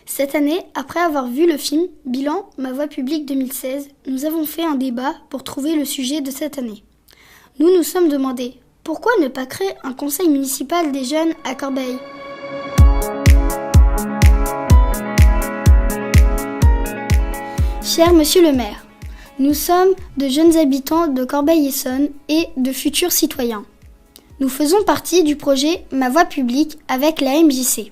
Cette année, après avoir vu le film Bilan Ma Voix publique 2016, nous avons fait un débat pour trouver le sujet de cette année. Nous nous sommes demandé pourquoi ne pas créer un conseil municipal des jeunes à Corbeil ? Cher Monsieur le maire, nous sommes de jeunes habitants de Corbeil-Essonnes et de futurs citoyens. Nous faisons partie du projet Ma Voix publique avec la MJC.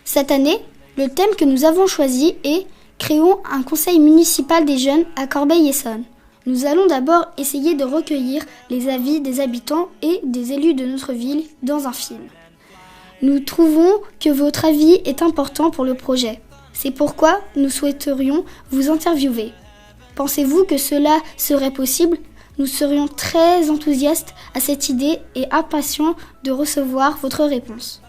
Cette année, le thème que nous avons choisi est « Créons un conseil municipal des jeunes à Corbeil-Essonnes ». Nous allons d'abord essayer de recueillir les avis des habitants et des élus de notre ville dans un film. Nous trouvons que votre avis est important pour le projet. C'est pourquoi nous souhaiterions vous interviewer. Pensez-vous que cela serait possible ? Nous serions très enthousiastes à cette idée et impatients de recevoir votre réponse.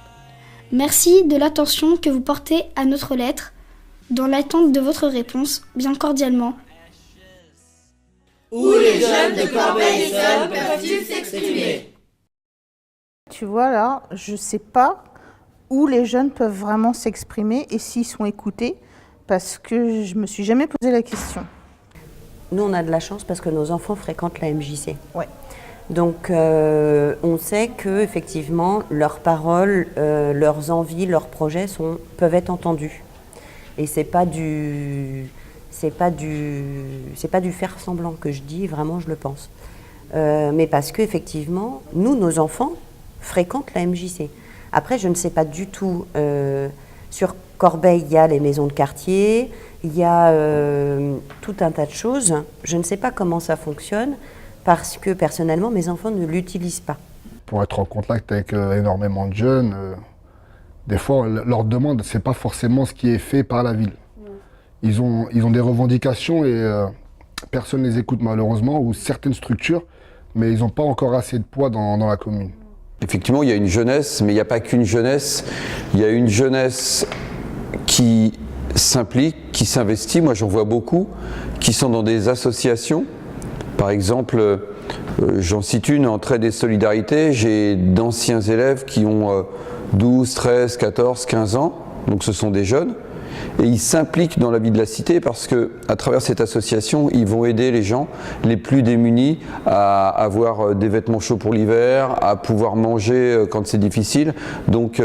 Merci de l'attention que vous portez à notre lettre. Dans l'attente de votre réponse, bien cordialement. Où les jeunes de Corbeil-Essonnes peuvent-ils s'exprimer ? Tu vois là, je ne sais pas où les jeunes peuvent vraiment s'exprimer et s'ils sont écoutés, parce que je ne me suis jamais posé la question. Nous, on a de la chance parce que nos enfants fréquentent la MJC. Ouais. Donc, on sait qu'effectivement, leurs paroles, leurs envies, leurs projets peuvent être entendus. Et c'est pas du faire semblant que je dis, vraiment, je le pense. Mais parce qu'effectivement, nous, nos enfants fréquentent la MJC. Après, je ne sais pas du tout. Sur Corbeil, il y a les maisons de quartier, il y a tout un tas de choses. Je ne sais pas comment ça fonctionne parce que personnellement, mes enfants ne l'utilisent pas. Pour être en contact avec énormément de jeunes, des fois, leur demande, ce n'est pas forcément ce qui est fait par la ville. Ils ont des revendications et personne ne les écoute malheureusement, ou certaines structures, mais ils n'ont pas encore assez de poids dans la commune. Effectivement, il y a une jeunesse, mais il n'y a pas qu'une jeunesse. Il y a une jeunesse qui s'implique, qui s'investit. Moi, j'en vois beaucoup, qui sont dans des associations. Par exemple, j'en cite une, Entraide et Solidarité. J'ai d'anciens élèves qui ont 12, 13, 14, 15 ans. Donc ce sont des jeunes. Et ils s'impliquent dans la vie de la cité parce qu'à travers cette association, ils vont aider les gens les plus démunis à avoir des vêtements chauds pour l'hiver, à pouvoir manger quand c'est difficile. Donc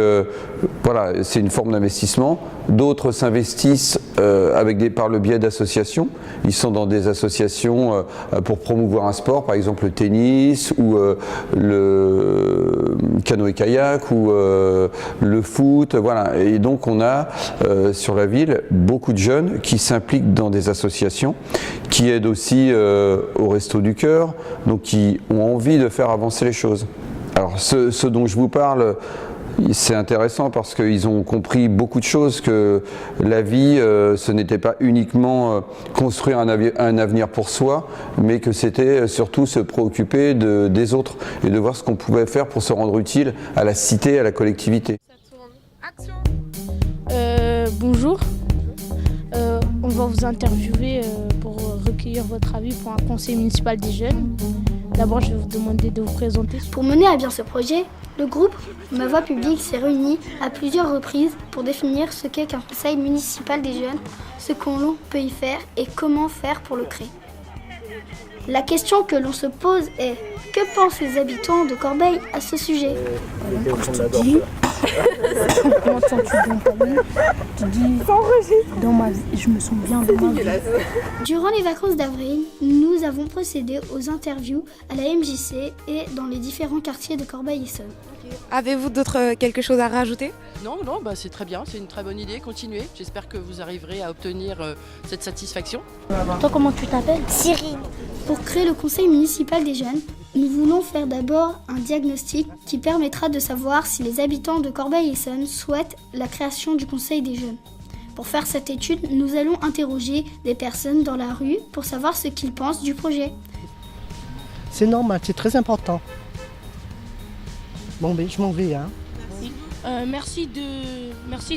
voilà, c'est une forme d'investissement. D'autres s'investissent par le biais d'associations. Ils sont dans des associations pour promouvoir un sport, par exemple le tennis ou le canoë-kayak ou le foot. Voilà. Et donc on a sur la ville beaucoup de jeunes qui s'impliquent dans des associations, qui aident aussi au Resto du Cœur, donc qui ont envie de faire avancer les choses. Alors ce dont je vous parle, c'est intéressant parce qu'ils ont compris beaucoup de choses, que la vie, ce n'était pas uniquement construire un avenir pour soi, mais que c'était surtout se préoccuper des autres et de voir ce qu'on pouvait faire pour se rendre utile à la cité, à la collectivité. Bonjour, on va vous interviewer pour recueillir votre avis pour un conseil municipal des jeunes. D'abord, je vais vous demander de vous présenter. Pour mener à bien ce projet, le groupe Ma Voix publique s'est réuni à plusieurs reprises pour définir ce qu'est qu'un conseil municipal des jeunes, ce qu'on peut y faire et comment faire pour le créer. La question que l'on se pose est que pensent les habitants de Corbeil à ce sujet ? Quand je te dis, comment te sens-tu dans ta vie ? Tu dis, dans ma vie, je me sens bien dans ma vie. Durant les vacances d'avril, nous avons procédé aux interviews à la MJC et dans les différents quartiers de Corbeil-Essonnes. Avez-vous quelque chose à rajouter ? Non, c'est très bien, c'est une très bonne idée, continuez. J'espère que vous arriverez à obtenir cette satisfaction. Toi, comment tu t'appelles ? Cyril. Pour créer le conseil municipal des jeunes, nous voulons faire d'abord un diagnostic qui permettra de savoir si les habitants de Corbeil-Essonnes souhaitent la création du conseil des jeunes. Pour faire cette étude, nous allons interroger des personnes dans la rue pour savoir ce qu'ils pensent du projet. C'est normal, c'est très important. Bon, je m'en vais. Merci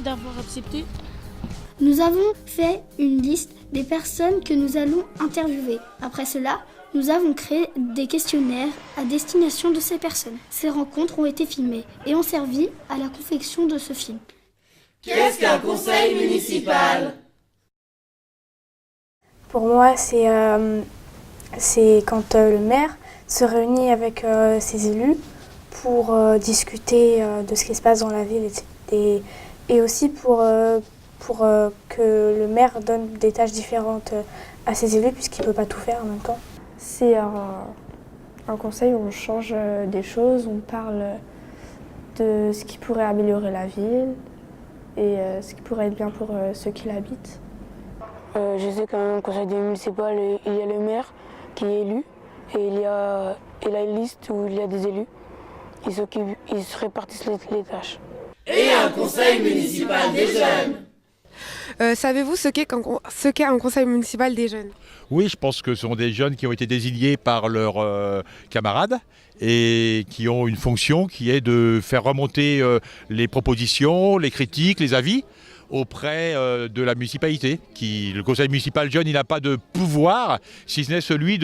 d'avoir accepté. Nous avons fait une liste des personnes que nous allons interviewer. Après cela, nous avons créé des questionnaires à destination de ces personnes. Ces rencontres ont été filmées et ont servi à la confection de ce film. Qu'est-ce qu'un conseil municipal? Pour moi, c'est quand le maire se réunit avec ses élus pour discuter de ce qui se passe dans la ville et aussi pour que le maire donne des tâches différentes à ses élus puisqu'il ne peut pas tout faire en même temps. C'est un conseil où on change des choses, on parle de ce qui pourrait améliorer la ville et ce qui pourrait être bien pour ceux qui l'habitent. Je sais qu'à un conseil municipal, il y a le maire qui est élu et il a une liste où il y a des élus. Ils se répartissent les tâches. Et un conseil municipal des jeunes? Savez-vous ce qu'est un conseil municipal des jeunes? Oui, je pense que ce sont des jeunes qui ont été désignés par leurs camarades et qui ont une fonction qui est de faire remonter les propositions, les critiques, les avis auprès de la municipalité. Le conseil municipal jeune, il n'a pas de pouvoir, si ce n'est celui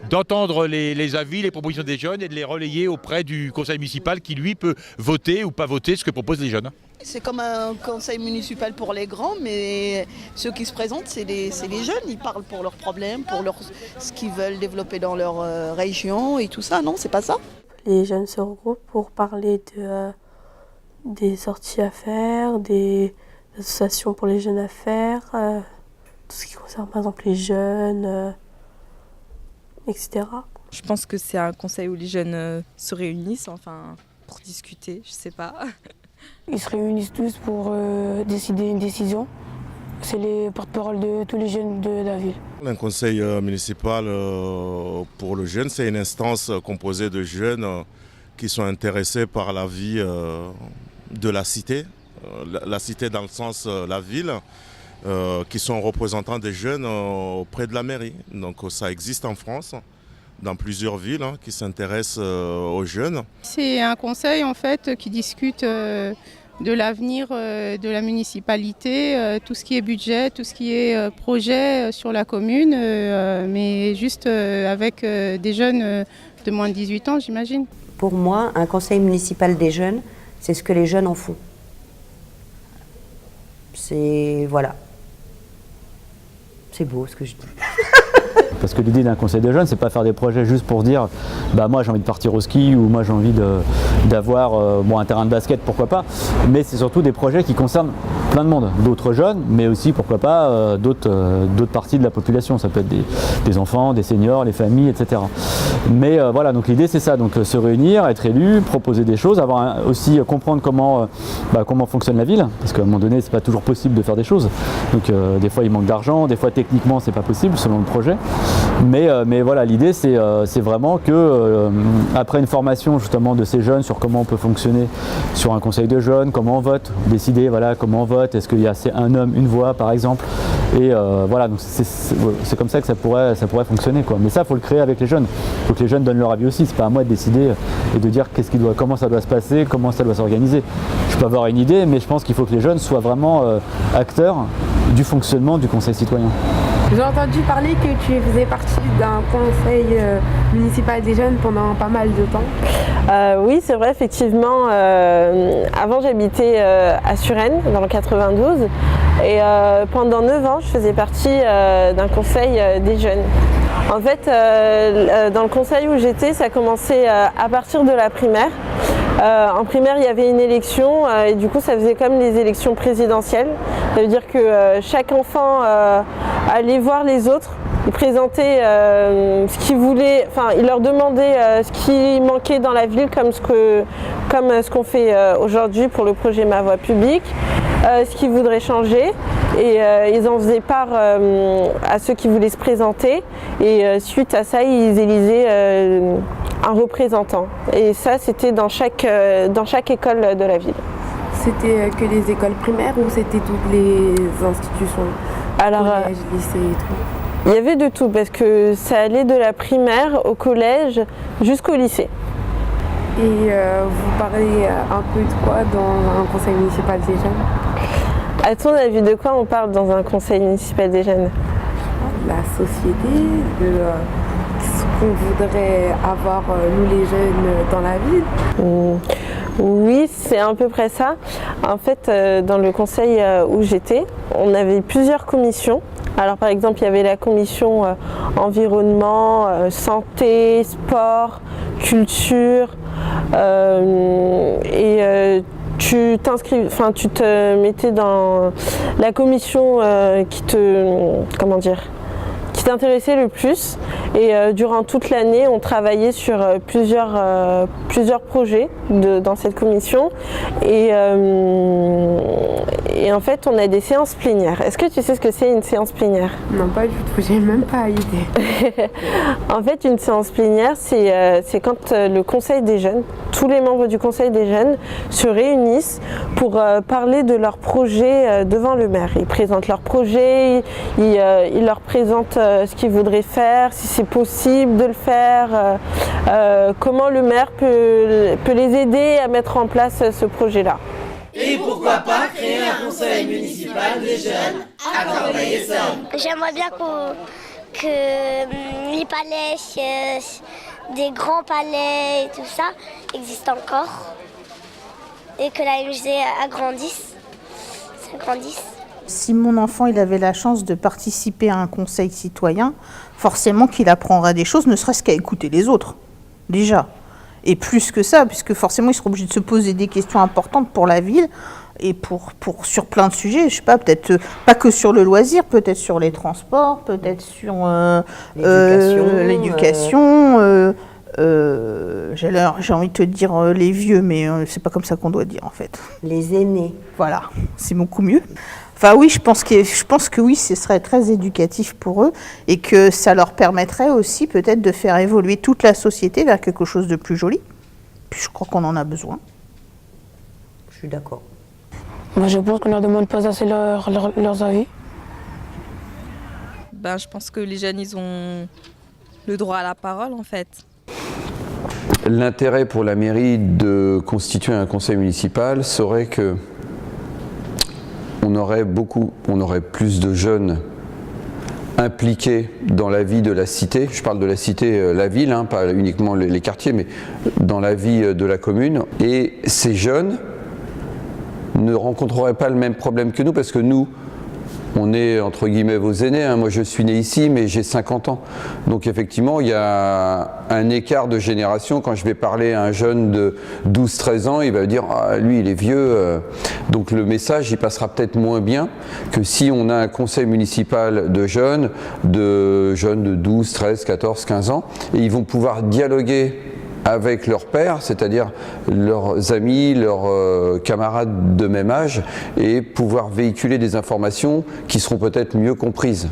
d'entendre les avis, les propositions des jeunes et de les relayer auprès du conseil municipal qui, lui, peut voter ou pas voter ce que proposent les jeunes. C'est comme un conseil municipal pour les grands, mais ceux qui se présentent, c'est les jeunes. Ils parlent pour leurs problèmes, pour ce qu'ils veulent développer dans leur région et tout ça. Non, c'est pas ça. Les jeunes se regroupent pour parler des sorties à faire, des associations pour les jeunes à faire, tout ce qui concerne par exemple les jeunes, etc. Je pense que c'est un conseil où les jeunes se réunissent, enfin pour discuter, je sais pas. Ils se réunissent tous pour décider une décision. C'est les porte-parole de tous les jeunes de la ville. Un conseil municipal pour le jeune, c'est une instance composée de jeunes qui sont intéressés par la vie de la cité. La cité dans le sens la ville, qui sont représentants des jeunes auprès de la mairie. Donc ça existe en France, dans plusieurs villes qui s'intéressent aux jeunes. C'est un conseil en fait qui discute de l'avenir de la municipalité, tout ce qui est budget, tout ce qui est projet sur la commune, mais juste avec des jeunes de moins de 18 ans, j'imagine. Pour moi, un conseil municipal des jeunes, c'est ce que les jeunes en font. Voilà. C'est beau ce que je dis. Parce que l'idée d'un conseil de jeunes, c'est pas faire des projets juste pour dire bah moi j'ai envie de partir au ski ou moi j'ai envie d'avoir un terrain de basket, pourquoi pas. Mais c'est surtout des projets qui concernent plein de monde, d'autres jeunes, mais aussi pourquoi pas d'autres parties de la population. Ça peut être des enfants, des seniors, les familles, etc. Mais voilà, donc l'idée c'est ça, donc se réunir, être élu, proposer des choses, aussi comprendre comment fonctionne la ville, parce qu'à un moment donné c'est pas toujours possible de faire des choses. Donc des fois il manque d'argent, des fois techniquement c'est pas possible selon le projet. Mais voilà, l'idée c'est vraiment que après une formation justement de ces jeunes sur comment on peut fonctionner sur un conseil de jeunes, comment on vote, décider voilà comment on vote, est-ce qu'il y a un homme, une voix par exemple, et voilà, donc c'est comme ça que ça pourrait fonctionner quoi. Mais ça faut le créer avec les jeunes, faut que les jeunes donnent leur avis aussi, c'est pas à moi de décider et de dire comment ça doit se passer, comment ça doit s'organiser. Je peux avoir une idée, mais je pense qu'il faut que les jeunes soient vraiment acteurs du fonctionnement du conseil citoyen. J'ai entendu parler que tu faisais partie d'un conseil municipal des jeunes pendant pas mal de temps. Oui, c'est vrai, effectivement. Avant, j'habitais à Suresnes, dans le 92. Et pendant 9 ans, je faisais partie d'un conseil des jeunes. En fait, dans le conseil où j'étais, ça commençait à partir de la primaire. En primaire, il y avait une élection et du coup, ça faisait comme les élections présidentielles. Ça veut dire que chaque enfant allait voir les autres, il présentait ce qu'il voulait, enfin, il leur demandait ce qui manquait dans la ville, comme ce qu'on fait aujourd'hui pour le projet Ma Voix Publique, ce qu'ils voudraient changer. Et ils en faisaient part à ceux qui voulaient se présenter. Et suite à ça, ils élisaient un représentant. Et ça, c'était dans chaque école de la ville. C'était que les écoles primaires ou c'était toutes les institutions? Alors, collège, lycée et tout? Il y avait de tout parce que ça allait de la primaire au collège jusqu'au lycée. Et vous parlez un peu de quoi dans un conseil municipal des jeunes? À ton avis, de quoi on parle dans un conseil municipal des jeunes? La société, de ce qu'on voudrait avoir, nous les jeunes, dans la ville. Oui, c'est à peu près ça. En fait, dans le conseil où j'étais, on avait plusieurs commissions. Alors par exemple, il y avait la commission environnement, santé, sport, culture tu te mettais dans la commission qui t'intéressait le plus et durant toute l'année on travaillait sur plusieurs projets dans cette commission et en fait on a des séances plénières. Est-ce que tu sais ce que c'est une séance plénière? Non, pas du tout, j'ai même pas idée. En fait une séance plénière c'est quand le conseil des jeunes, tous les membres du conseil des jeunes se réunissent pour parler de leur projet devant le maire. Ils présentent leur projet, ils leur présentent ce qu'ils voudraient faire, si c'est possible de le faire, comment le maire peut les aider à mettre en place ce projet-là. Et pourquoi pas créer un conseil municipal des jeunes à Corbeil-Essonnes. J'aimerais bien que les palais, des grands palais et tout ça existent encore et que la MJC s'agrandisse. Si mon enfant il avait la chance de participer à un conseil citoyen, forcément qu'il apprendra des choses, ne serait-ce qu'à écouter les autres, déjà. Et plus que ça, puisque forcément il sera obligé de se poser des questions importantes pour la ville et sur plein de sujets, je sais pas, peut-être pas que sur le loisir, peut-être sur les transports, peut-être sur l'éducation. J'ai envie de te dire les vieux, mais c'est pas comme ça qu'on doit dire en fait. Les aînés. Voilà, c'est beaucoup mieux. Enfin oui, je pense que oui, ce serait très éducatif pour eux et que ça leur permettrait aussi peut-être de faire évoluer toute la société vers quelque chose de plus joli. Puis je crois qu'on en a besoin. Je suis d'accord. Moi, je pense qu'on leur demande pas assez leurs avis. Ben, je pense que les jeunes, ils ont le droit à la parole en fait. L'intérêt pour la mairie de constituer un conseil municipal serait que on aurait plus de jeunes impliqués dans la vie de la cité. Je parle de la cité, la ville, hein, pas uniquement les quartiers, mais dans la vie de la commune. Et ces jeunes ne rencontreraient pas le même problème que nous, parce que nous, on est entre guillemets vos aînés, hein. Moi je suis né ici mais j'ai 50 ans. Donc effectivement il y a un écart de génération. Quand je vais parler à un jeune de 12-13 ans, il va dire ah, lui il est vieux. Donc le message il passera peut-être moins bien que si on a un conseil municipal de jeunes de 12, 13, 14, 15 ans et ils vont pouvoir dialoguer avec leurs pairs, c'est-à-dire leurs amis, leurs camarades de même âge, et pouvoir véhiculer des informations qui seront peut-être mieux comprises.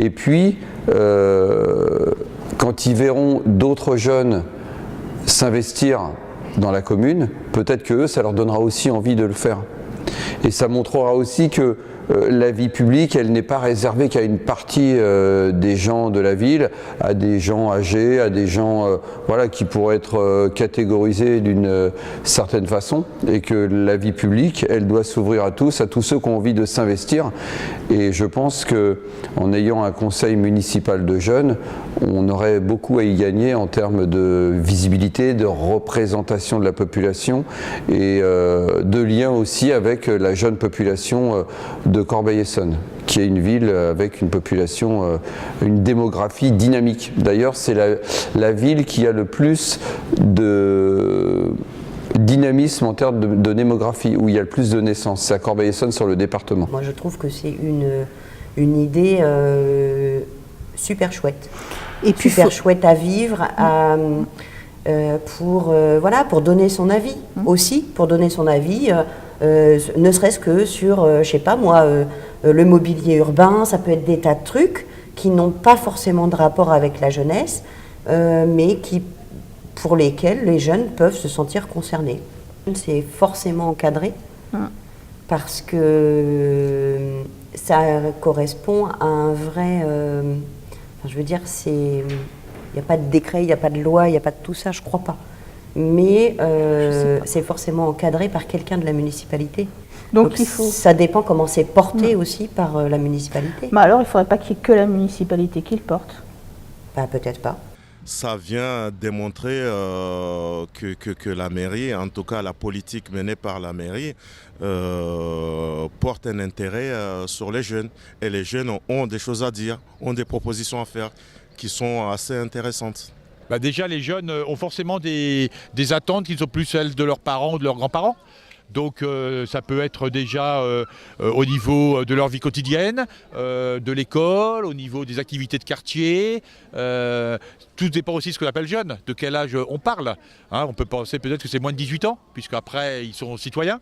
Et puis, quand ils verront d'autres jeunes s'investir dans la commune, peut-être que eux, ça leur donnera aussi envie de le faire. Et ça montrera aussi que la vie publique, elle n'est pas réservée qu'à une partie des gens de la ville, à des gens âgés, à des gens voilà, qui pourraient être catégorisés d'une certaine façon, et que la vie publique, elle doit s'ouvrir à tous ceux qui ont envie de s'investir. Et je pense qu'en ayant un conseil municipal de jeunes, on aurait beaucoup à y gagner en termes de visibilité, de représentation de la population et de lien aussi avec la jeune population de Corbeil-Essonnes, qui est une ville avec une population, une démographie dynamique. D'ailleurs, c'est la ville qui a le plus de dynamisme en termes de démographie, où il y a le plus de naissances. C'est à Corbeil-Essonnes sur le département. Moi, je trouve que c'est une idée super chouette. Et puis super chouette à vivre, pour donner son avis aussi, pour donner son avis. Ne serait-ce que sur, je sais pas moi, le mobilier urbain, ça peut être des tas de trucs qui n'ont pas forcément de rapport avec la jeunesse, mais pour lesquels les jeunes peuvent se sentir concernés. C'est forcément encadré, parce que ça correspond à un vrai... je veux dire, il n'y a pas de décret, il n'y a pas de loi, il n'y a pas de tout ça, je crois pas. Mais c'est forcément encadré par quelqu'un de la municipalité. Donc ça dépend comment c'est porté aussi par la municipalité. Alors il ne faudrait pas qu'il y ait que la municipalité qui le porte. Peut-être pas. ça vient démontrer que la mairie, en tout cas la politique menée par la mairie, porte un intérêt sur les jeunes. Et les jeunes ont des choses à dire, ont des propositions à faire qui sont assez intéressantes. Bah déjà, les jeunes ont forcément des attentes qui sont plus celles de leurs parents ou de leurs grands-parents. Donc ça peut être déjà au niveau de leur vie quotidienne, de l'école, au niveau des activités de quartier. Tout dépend aussi de ce qu'on appelle jeune, de quel âge on parle. Hein, on peut penser peut-être que c'est moins de 18 ans, puisqu'après ils sont citoyens.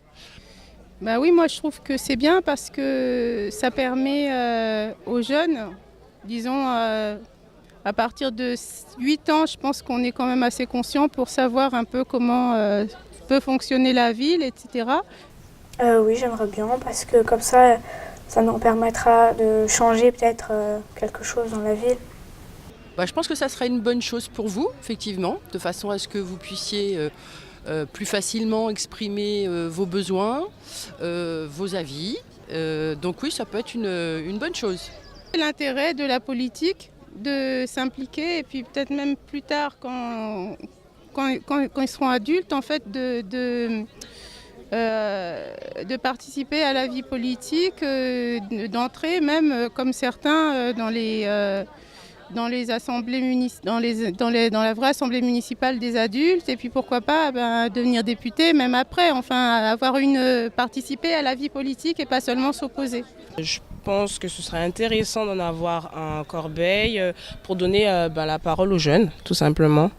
Bah oui, moi je trouve que c'est bien parce que ça permet aux jeunes, disons à partir de 8 ans, je pense qu'on est quand même assez conscient pour savoir un peu comment peut fonctionner la ville, etc. Oui, j'aimerais bien parce que comme ça nous permettra de changer peut-être quelque chose dans la ville. Bah, je pense que ça serait une bonne chose pour vous, effectivement, de façon à ce que vous puissiez plus facilement exprimer vos besoins, vos avis. Donc oui, ça peut être une bonne chose. L'intérêt de la politique, de s'impliquer et puis peut-être même plus tard quand ils seront adultes, en fait, de participer à la vie politique, d'entrer même comme certains dans les assemblées dans la vraie assemblée municipale des adultes, et puis pourquoi pas devenir député même après, enfin participer à la vie politique et pas seulement s'opposer. Je pense que ce serait intéressant d'en avoir un Corbeil pour donner la parole aux jeunes, tout simplement.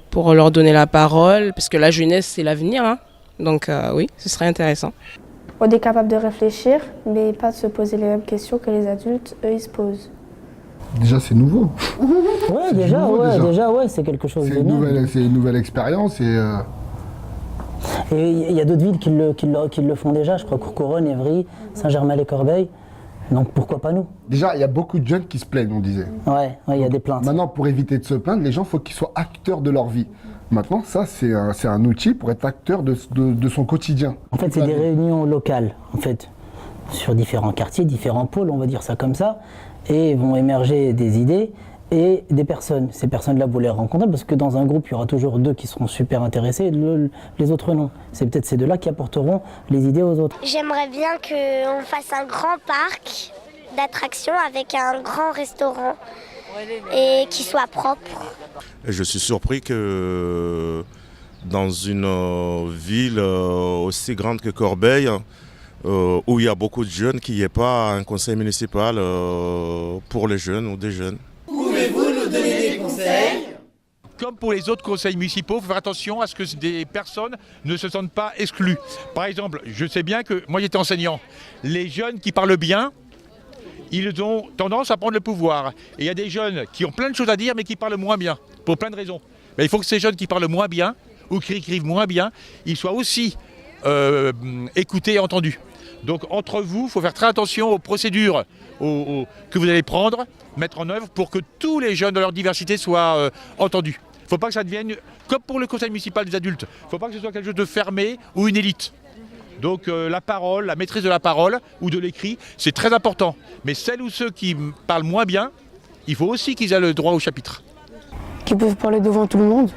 Pour leur donner la parole, parce que la jeunesse c'est l'avenir, hein. Donc oui, ce serait intéressant. On est capable de réfléchir, mais pas de se poser les mêmes questions que les adultes, eux, ils se posent. Déjà, c'est nouveau. Ouais, déjà, c'est quelque chose de nouveau. C'est une nouvelle expérience et il y a d'autres villes qui le font déjà, je crois Courcouronnes, Évry, Saint-Germain-les-Corbeilles. Donc pourquoi pas nous? Déjà, il y a beaucoup de jeunes qui se plaignent, on disait. Ouais, il y a des plaintes. Maintenant, pour éviter de se plaindre, les gens, il faut qu'ils soient acteurs de leur vie. Maintenant, ça, c'est un outil pour être acteur de son quotidien. En fait, c'est des réunions locales, en fait, sur différents quartiers, différents pôles, on va dire ça comme ça, et vont émerger des idées et des personnes. Ces personnes-là, vous les rencontrez, parce que dans un groupe, il y aura toujours 2 qui seront super intéressés, et les autres non. C'est peut-être ces 2-là qui apporteront les idées aux autres. J'aimerais bien qu'on fasse un grand parc d'attractions avec un grand restaurant et qui soit propre. Et je suis surpris que dans une ville aussi grande que Corbeil, où il y a beaucoup de jeunes, qu'il n'y ait pas un conseil municipal pour les jeunes ou des jeunes. Pouvez-vous nous donner des conseils? Comme pour les autres conseils municipaux, il faut faire attention à ce que des personnes ne se sentent pas exclues. Par exemple, je sais bien que, moi j'étais enseignant, les jeunes qui parlent bien, ils ont tendance à prendre le pouvoir. Et il y a des jeunes qui ont plein de choses à dire mais qui parlent moins bien, pour plein de raisons. Mais il faut que ces jeunes qui parlent moins bien, ou qui écrivent moins bien, ils soient aussi écoutés et entendus. Donc entre vous, il faut faire très attention aux procédures que vous allez prendre, mettre en œuvre pour que tous les jeunes de leur diversité soient entendus. Il ne faut pas que ça devienne, comme pour le conseil municipal des adultes, il ne faut pas que ce soit quelque chose de fermé ou une élite. Donc la parole, la maîtrise de la parole ou de l'écrit, c'est très important. Mais celles ou ceux qui parlent moins bien, il faut aussi qu'ils aient le droit au chapitre. Qui peuvent parler devant tout le monde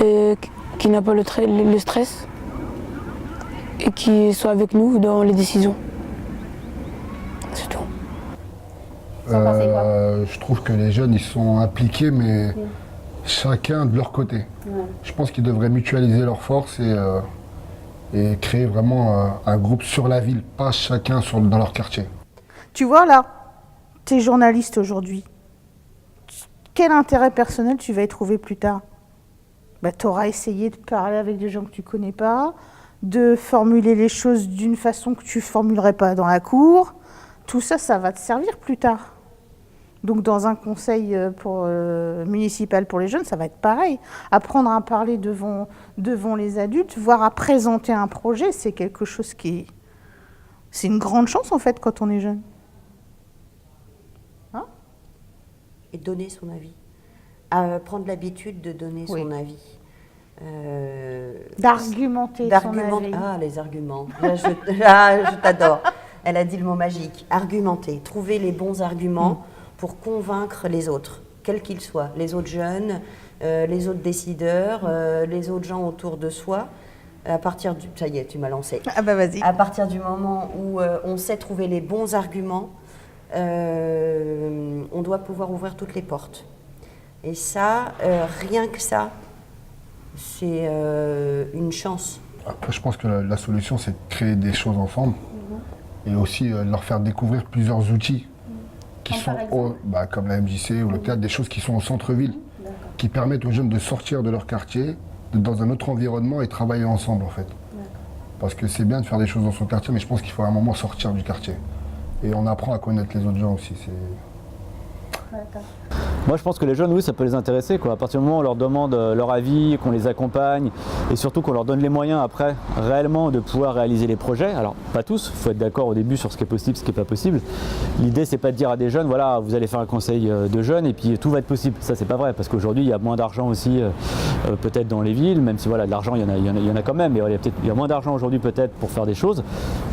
et qui n'a pas le stress et qui soit avec nous dans les décisions. C'est tout. Je trouve que les jeunes, ils sont impliqués, mais chacun de leur côté. Ouais. Je pense qu'ils devraient mutualiser leurs forces et créer vraiment un groupe sur la ville, pas chacun dans leur quartier. Tu vois là, tu es journaliste aujourd'hui. Quel intérêt personnel tu vas y trouver plus tard? Tu auras essayé de parler avec des gens que tu ne connais pas, de formuler les choses d'une façon que tu ne formulerais pas dans la cour. Tout ça, ça va te servir plus tard. Donc dans un conseil municipal pour les jeunes, ça va être pareil. Apprendre à parler devant les adultes, voire à présenter un projet, c'est quelque chose c'est une grande chance en fait quand on est jeune. Hein? Et donner son avis. Prendre l'habitude de donner son avis. D'argumenter son avis. Ah, les arguments. Là, je t'adore. Elle a dit le mot magique. Argumenter. Trouver les bons arguments pour convaincre les autres. quels qu'ils soient, les autres jeunes, les autres décideurs, les autres gens autour de soi. À partir du... Ça y est, tu m'as lancé. Ah bah vas-y. À partir du moment où on sait trouver les bons arguments, on doit pouvoir ouvrir toutes les portes. Et ça, rien que ça, c'est une chance. Après, je pense que la solution, c'est de créer des choses ensemble et aussi leur faire découvrir plusieurs outils qui sont comme la MJC ou le théâtre, des choses qui sont au centre-ville, qui permettent aux jeunes de sortir de leur quartier, dans un autre environnement et travailler ensemble en fait. Parce que c'est bien de faire des choses dans son quartier, mais je pense qu'il faut à un moment sortir du quartier. Et on apprend à connaître les autres gens aussi. Moi, je pense que les jeunes, oui, ça peut les intéresser, quoi. À partir du moment où on leur demande leur avis, qu'on les accompagne et surtout qu'on leur donne les moyens après, réellement, de pouvoir réaliser les projets. Alors, pas tous, il faut être d'accord au début sur ce qui est possible, ce qui n'est pas possible. L'idée, c'est pas de dire à des jeunes, voilà, vous allez faire un conseil de jeunes et puis tout va être possible. Ça, c'est pas vrai, parce qu'aujourd'hui, il y a moins d'argent aussi, peut-être dans les villes, même si voilà, de l'argent, il y en a quand même, mais il y a moins d'argent aujourd'hui peut-être pour faire des choses.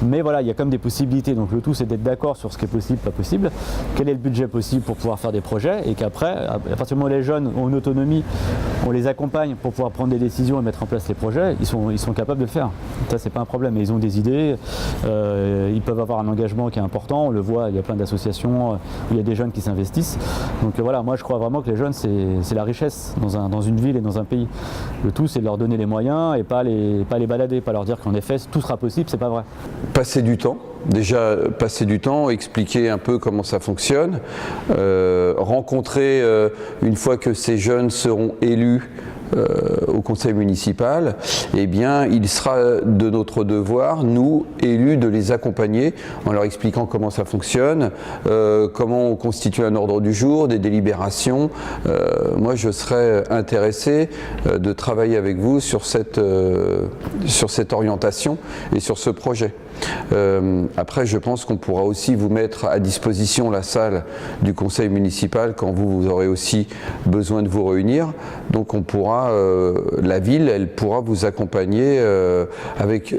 Mais voilà, il y a quand même des possibilités. Donc le tout, c'est d'être d'accord sur ce qui est possible, pas possible. Quel est le budget possible pour pouvoir faire des projets et qu'après, à partir du moment où les jeunes ont une autonomie, on les accompagne pour pouvoir prendre des décisions et mettre en place les projets, ils sont capables de le faire. Ça, c'est pas un problème. Ils ont des idées, ils peuvent avoir un engagement qui est important. On le voit, il y a plein d'associations où il y a des jeunes qui s'investissent. Donc voilà, moi je crois vraiment que les jeunes, c'est la richesse dans une ville et dans un pays. Le tout, c'est de leur donner les moyens et pas les balader, pas leur dire qu'en effet, tout sera possible, c'est pas vrai. Passer du temps. Déjà, passer du temps, expliquer un peu comment ça fonctionne, rencontrer, une fois que ces jeunes seront élus au conseil municipal, eh bien, il sera de notre devoir, nous, élus, de les accompagner en leur expliquant comment ça fonctionne, comment on constitue un ordre du jour, des délibérations. Moi, je serais intéressé de travailler avec vous sur cette orientation et sur ce projet. Après, je pense qu'on pourra aussi vous mettre à disposition la salle du conseil municipal quand vous aurez aussi besoin de vous réunir. Donc on pourra, la ville, elle pourra vous accompagner avec...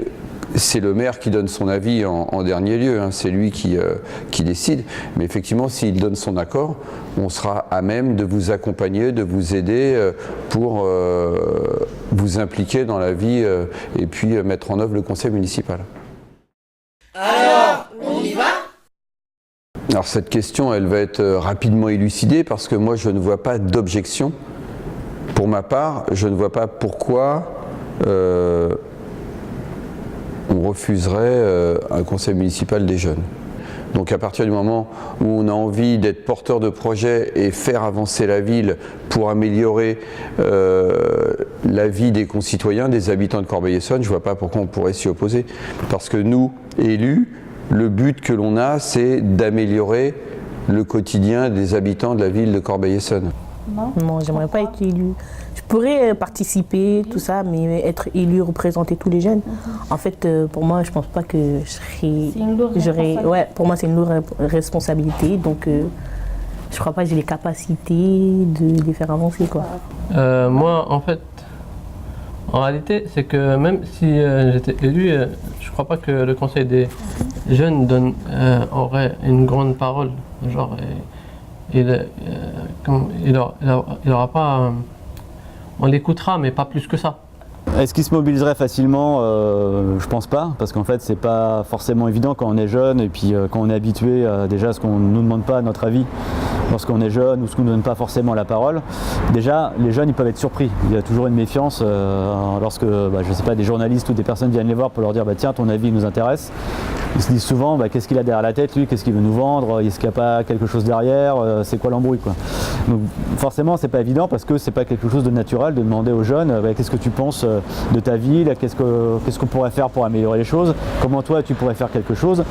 C'est le maire qui donne son avis en dernier lieu, hein, c'est lui qui décide. Mais effectivement, s'il donne son accord, on sera à même de vous accompagner, de vous aider pour vous impliquer dans la vie et puis mettre en œuvre le conseil municipal. Alors, on y va ? Alors cette question, elle va être rapidement élucidée parce que moi, je ne vois pas d'objection. Pour ma part, je ne vois pas pourquoi on refuserait un conseil municipal des jeunes. Donc à partir du moment où on a envie d'être porteur de projet et faire avancer la ville pour améliorer la vie des concitoyens, des habitants de Corbeil-Essonnes, je ne vois pas pourquoi on pourrait s'y opposer. Parce que nous, élus, le but que l'on a, c'est d'améliorer le quotidien des habitants de la ville de Corbeil-Essonnes. Non, j'aimerais pas être élu. Je pourrais participer, tout ça, mais être élu, représenter tous les jeunes. En fait, pour moi, je pense pas que pour moi, c'est une lourde responsabilité. Donc, je crois pas que j'ai les capacités de les faire avancer, quoi. Moi, en réalité, c'est que même si j'étais élu, je crois pas que le conseil des jeunes aurait une grande parole. Genre, il aura pas... on l'écoutera, mais pas plus que ça. Est-ce qu'il se mobiliserait facilement ? Je pense pas, parce qu'en fait c'est pas forcément évident quand on est jeune et puis quand on est habitué déjà à ce qu'on ne nous demande pas notre avis lorsqu'on est jeune ou ce qu'on ne donne pas forcément la parole. Déjà, les jeunes ils peuvent être surpris. Il y a toujours une méfiance lorsque, je sais pas, des journalistes ou des personnes viennent les voir pour leur dire tiens, ton avis nous intéresse. Ils se disent souvent qu'est-ce qu'il a derrière la tête, lui, qu'est-ce qu'il veut nous vendre, est-ce qu'il n'y a pas quelque chose derrière, c'est quoi l'embrouille, quoi. Donc forcément c'est pas évident parce que c'est pas quelque chose de naturel de demander aux jeunes qu'est-ce que tu penses de ta ville, qu'est-ce qu'on pourrait faire pour améliorer les choses, comment toi tu pourrais faire quelque chose.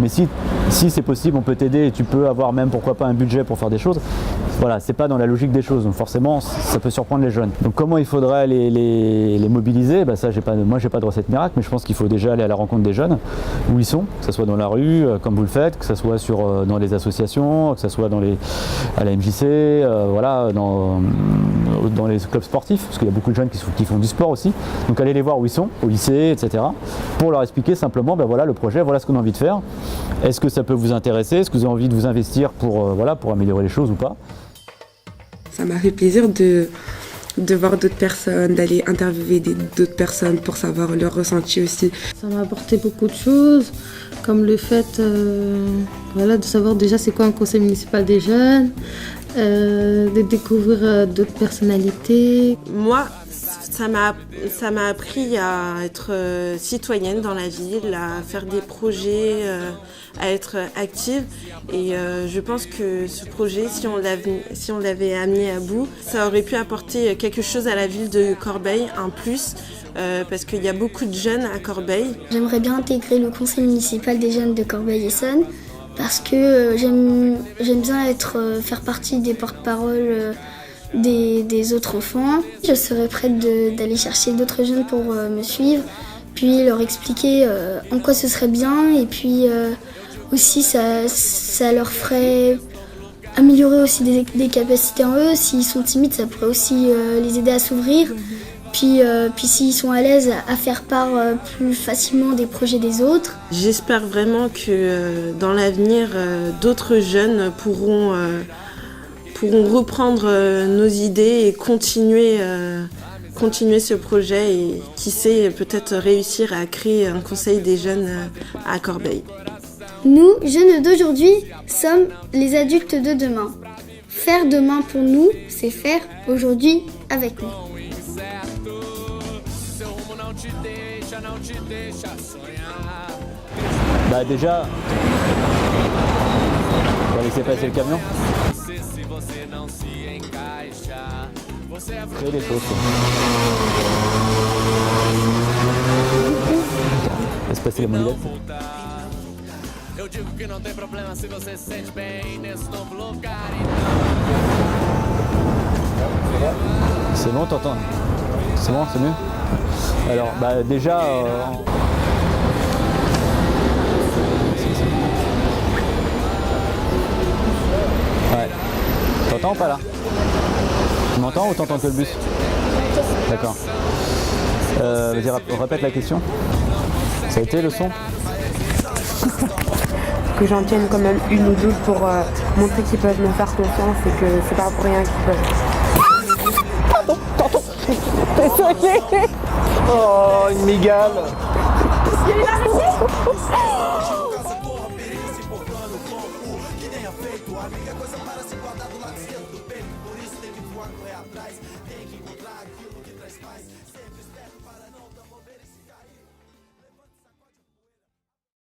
Mais si c'est possible, on peut t'aider et tu peux avoir même pourquoi pas un budget pour faire des choses. Voilà, c'est pas dans la logique des choses, donc forcément ça peut surprendre les jeunes. Donc comment il faudrait les mobiliser, ça moi j'ai pas de recette miracle, mais je pense qu'il faut déjà aller à la rencontre des jeunes, où ils sont, que ce soit dans la rue, comme vous le faites, que ce soit dans les associations, que ce soit à la MJC, dans les clubs sportifs, parce qu'il y a beaucoup de jeunes qui font du sport aussi. Donc allez les voir où ils sont, au lycée, etc. pour leur expliquer simplement, voilà le projet, voilà ce qu'on a envie de faire. Est-ce que ça peut vous intéresser ? Est-ce que vous avez envie de vous investir pour améliorer les choses ou pas ? ça m'a fait plaisir de voir d'autres personnes, d'aller interviewer d'autres personnes pour savoir leur ressenti aussi. Ça m'a apporté beaucoup de choses, comme le fait de savoir déjà c'est quoi un conseil municipal des jeunes, de découvrir d'autres personnalités. Moi, ça m'a appris à être citoyenne dans la ville, à faire des projets, à être active. Et je pense que ce projet, si on l'avait amené à bout, ça aurait pu apporter quelque chose à la ville de Corbeil, un plus, parce qu'il y a beaucoup de jeunes à Corbeil. J'aimerais bien intégrer le conseil municipal des jeunes de Corbeil-Essonnes parce que j'aime bien faire partie des porte-paroles des autres enfants. Je serais prête d'aller chercher d'autres jeunes pour me suivre, puis leur expliquer en quoi ce serait bien, et puis aussi ça leur ferait améliorer aussi des capacités en eux. S'ils sont timides, ça pourrait aussi les aider à s'ouvrir. Puis s'ils sont à l'aise à faire part plus facilement des projets des autres. J'espère vraiment que dans l'avenir, d'autres jeunes pourront reprendre nos idées et continuer ce projet et qui sait peut-être réussir à créer un conseil des jeunes à Corbeil. Nous, jeunes d'aujourd'hui, sommes les adultes de demain. Faire demain pour nous, c'est faire aujourd'hui avec nous. Bah déjà, on va laisser passer le camion. Créer des choses. Laisse passer les mobilettes. C'est bon, t'entends? C'est bon, c'est mieux? Alors, bah déjà... Ouais. T'entends ou pas là? Tu m'entends ou t'entends que le bus? D'accord. Vas-y, répète la question. Ça a été le son? Que j'en tienne quand même une ou deux pour montrer qu'ils peuvent me faire confiance et que c'est pas pour rien qu'ils peuvent. Pardon. Désolé. Oh, une migale. Il y a une araignée. Por isso tem que voar, correr atrás, tem que encontrar aquilo que traz paz. Sempre